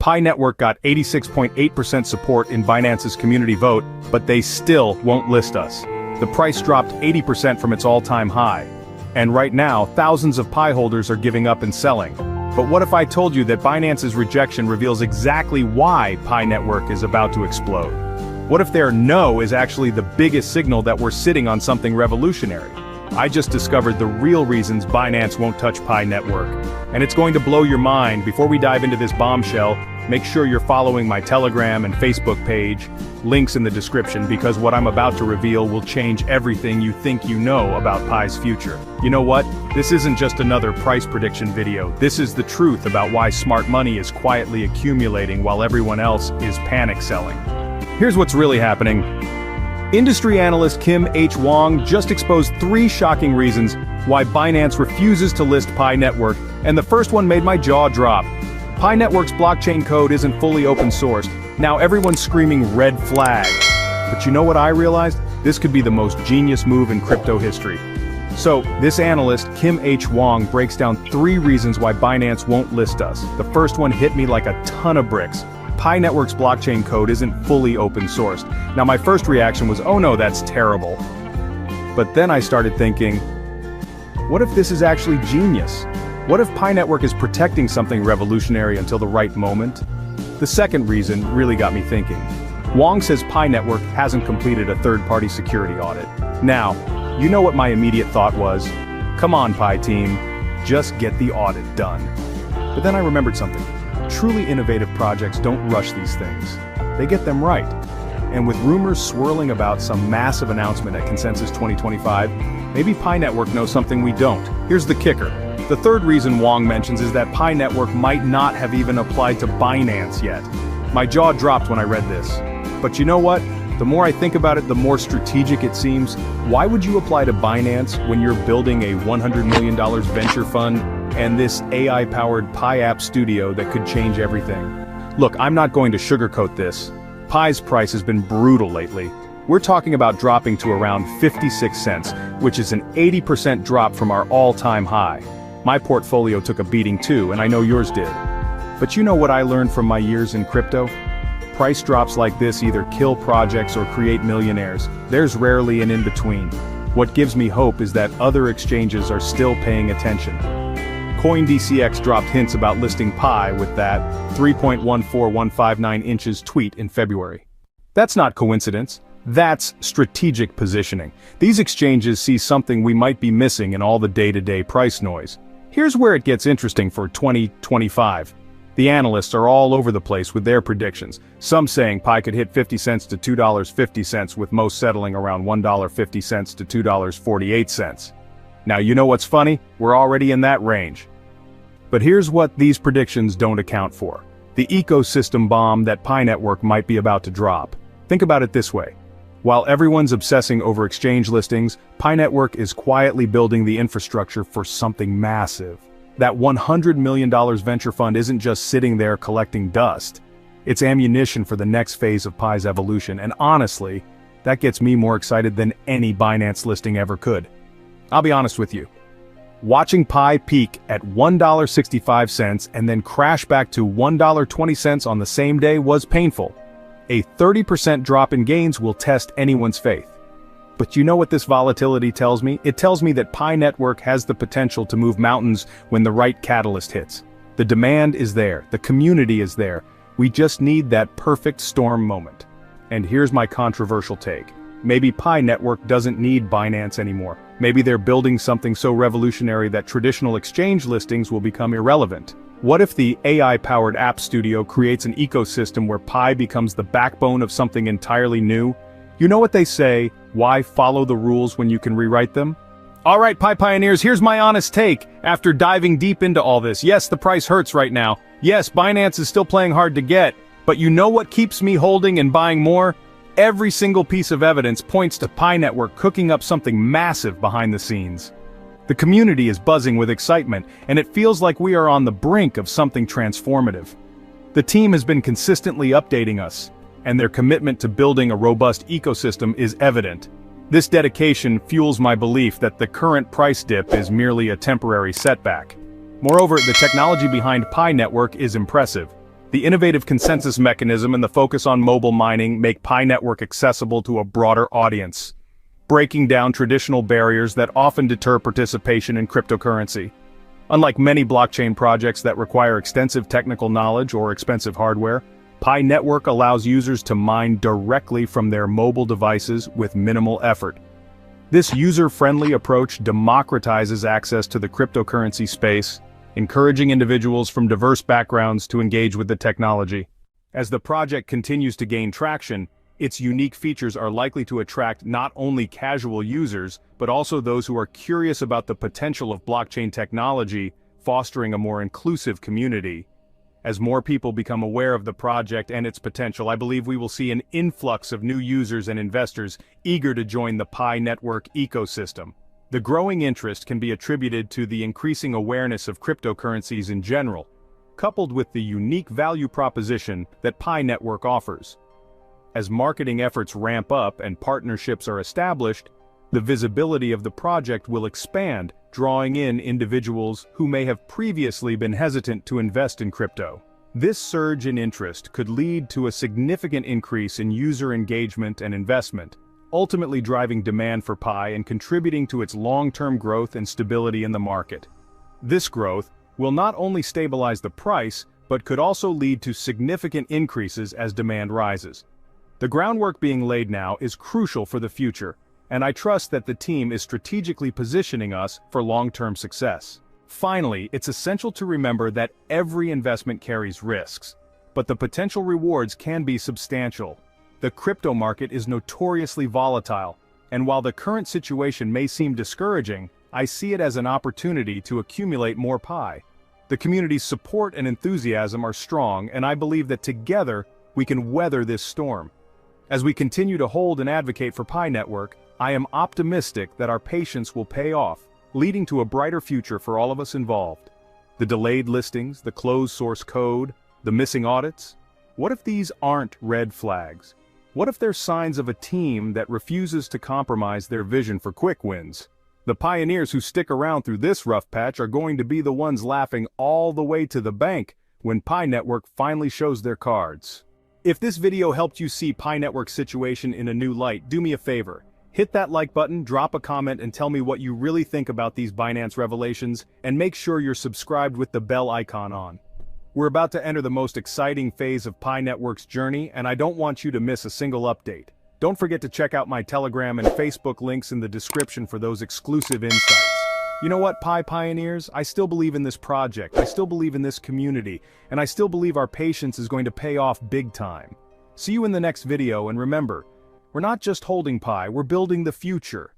Pi Network got 86.8% support in Binance's community vote, but they still won't list us. The price dropped 80% from its all-time high. And right now, thousands of Pi holders are giving up and selling. But what if I told you that Binance's rejection reveals exactly why Pi Network is about to explode? What if their no is actually the biggest signal that we're sitting on something revolutionary? I just discovered the real reasons Binance won't touch Pi Network. And it's going to blow your mind. Before we dive into this bombshell, make sure you're following my Telegram and Facebook page, links in the description, because what I'm about to reveal will change everything you think you know about Pi's future. You know what? This isn't just another price prediction video. This is the truth about why smart money is quietly accumulating while everyone else is panic selling. Here's what's really happening. Industry analyst Kim H. Wong just exposed 3 shocking reasons why Binance refuses to list Pi Network, and the first one made my jaw drop. Pi Network's blockchain code isn't fully open sourced. Now everyone's screaming red flag. But you know what I realized? This could be the most genius move in crypto history. So, this analyst, Kim H. Wong, breaks down 3 reasons why Binance won't list us. The first one hit me like a ton of bricks. Pi Network's blockchain code isn't fully open sourced. Now my first reaction was, oh no, that's terrible. But then I started thinking, what if this is actually genius? What if Pi Network is protecting something revolutionary until the right moment? The second reason really got me thinking. Wong says Pi Network hasn't completed a third-party security audit. Now, you know what my immediate thought was? Come on, Pi team, just get the audit done. But then I remembered something. Truly innovative projects don't rush these things. They get them right. And with rumors swirling about some massive announcement at Consensus 2025, maybe Pi Network knows something we don't. Here's the kicker. The third reason Wong mentions is that Pi Network might not have even applied to Binance yet. My jaw dropped when I read this. But you know what? The more I think about it, the more strategic it seems. Why would you apply to Binance when you're building a $100 million venture fund and this AI-powered Pi app studio that could change everything? Look, I'm not going to sugarcoat this. Pi's price has been brutal lately. We're talking about dropping to around 56 cents, which is an 80% drop from our all-time high. My portfolio took a beating too, and I know yours did. But you know what I learned from my years in crypto? Price drops like this either kill projects or create millionaires. There's rarely an in-between. What gives me hope is that other exchanges are still paying attention. CoinDCX dropped hints about listing Pi with that 3.14159 inches tweet in February. That's not coincidence. That's strategic positioning. These exchanges see something we might be missing in all the day-to-day price noise. Here's where it gets interesting for 2025. The analysts are all over the place with their predictions, some saying Pi could hit 50 cents to $2.50, with most settling around $1.50 to $2.48. Now you know what's funny? We're already in that range. But here's what these predictions don't account for. The ecosystem bomb that Pi Network might be about to drop. Think about it this way. While everyone's obsessing over exchange listings, Pi Network is quietly building the infrastructure for something massive. That $100 million venture fund isn't just sitting there collecting dust. It's ammunition for the next phase of Pi's evolution, and honestly, that gets me more excited than any Binance listing ever could. I'll be honest with you. Watching Pi peak at $1.65 and then crash back to $1.20 on the same day was painful. A 30% drop in gains will test anyone's faith. But you know what this volatility tells me? It tells me that Pi Network has the potential to move mountains when the right catalyst hits. The demand is there, the community is there. We just need that perfect storm moment. And here's my controversial take. Maybe Pi Network doesn't need Binance anymore. Maybe they're building something so revolutionary that traditional exchange listings will become irrelevant. What if the AI-powered app studio creates an ecosystem where Pi becomes the backbone of something entirely new? You know what they say, why follow the rules when you can rewrite them? Alright, Pi Pioneers, here's my honest take. After diving deep into all this, yes, the price hurts right now. Yes, Binance is still playing hard to get. But you know what keeps me holding and buying more? Every single piece of evidence points to Pi Network cooking up something massive behind the scenes. The community is buzzing with excitement, and it feels like we are on the brink of something transformative. The team has been consistently updating us, and their commitment to building a robust ecosystem is evident. This dedication fuels my belief that the current price dip is merely a temporary setback. Moreover, the technology behind Pi Network is impressive. The innovative consensus mechanism and the focus on mobile mining make Pi Network accessible to a broader audience, breaking down traditional barriers that often deter participation in cryptocurrency. Unlike many blockchain projects that require extensive technical knowledge or expensive hardware, Pi Network allows users to mine directly from their mobile devices with minimal effort. This user-friendly approach democratizes access to the cryptocurrency space, encouraging individuals from diverse backgrounds to engage with the technology. As the project continues to gain traction, its unique features are likely to attract not only casual users, but also those who are curious about the potential of blockchain technology, fostering a more inclusive community. As more people become aware of the project and its potential, I believe we will see an influx of new users and investors eager to join the Pi Network ecosystem. The growing interest can be attributed to the increasing awareness of cryptocurrencies in general, coupled with the unique value proposition that Pi Network offers. As marketing efforts ramp up and partnerships are established, the visibility of the project will expand, drawing in individuals who may have previously been hesitant to invest in crypto. This surge in interest could lead to a significant increase in user engagement and investment, ultimately driving demand for Pi and contributing to its long-term growth and stability in the market. This growth will not only stabilize the price, but could also lead to significant increases as demand rises. The groundwork being laid now is crucial for the future, and I trust that the team is strategically positioning us for long-term success. Finally, it's essential to remember that every investment carries risks, but the potential rewards can be substantial. The crypto market is notoriously volatile, and while the current situation may seem discouraging, I see it as an opportunity to accumulate more Pi. The community's support and enthusiasm are strong, and I believe that together we can weather this storm. As we continue to hold and advocate for Pi Network, I am optimistic that our patience will pay off, leading to a brighter future for all of us involved. The delayed listings, the closed source code, the missing audits? What if these aren't red flags? What if they're signs of a team that refuses to compromise their vision for quick wins? The pioneers who stick around through this rough patch are going to be the ones laughing all the way to the bank when Pi Network finally shows their cards. If this video helped you see Pi Network's situation in a new light, do me a favor. Hit that like button, drop a comment, and tell me what you really think about these Binance revelations, and make sure you're subscribed with the bell icon on. We're about to enter the most exciting phase of Pi Network's journey, and I don't want you to miss a single update. Don't forget to check out my Telegram and Facebook links in the description for those exclusive insights. You know what, Pi Pioneers? I still believe in this project, I still believe in this community, and I still believe our patience is going to pay off big time. See you in the next video, and remember, we're not just holding Pi, we're building the future.